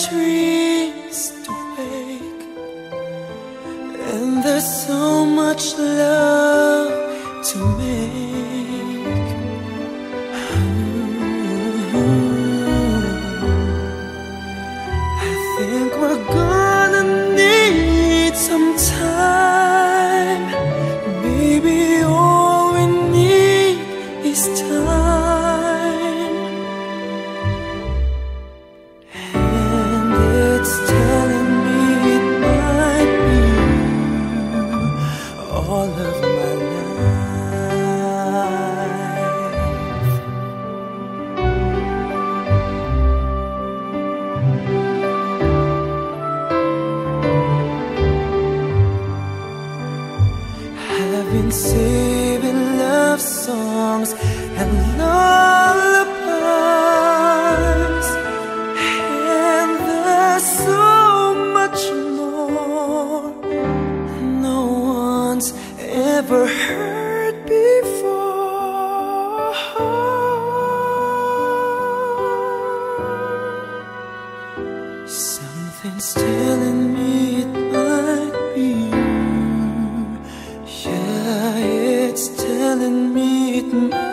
dreams to wake, and there's so much love to make. I think we're gonna need some time. Maybe all we need is time. And it's telling me it might be all of my life. I've been saving love songs and lullabies, and there's so much more no one's ever heard before. Something's telling me it might be you. Yeah, it's telling me it might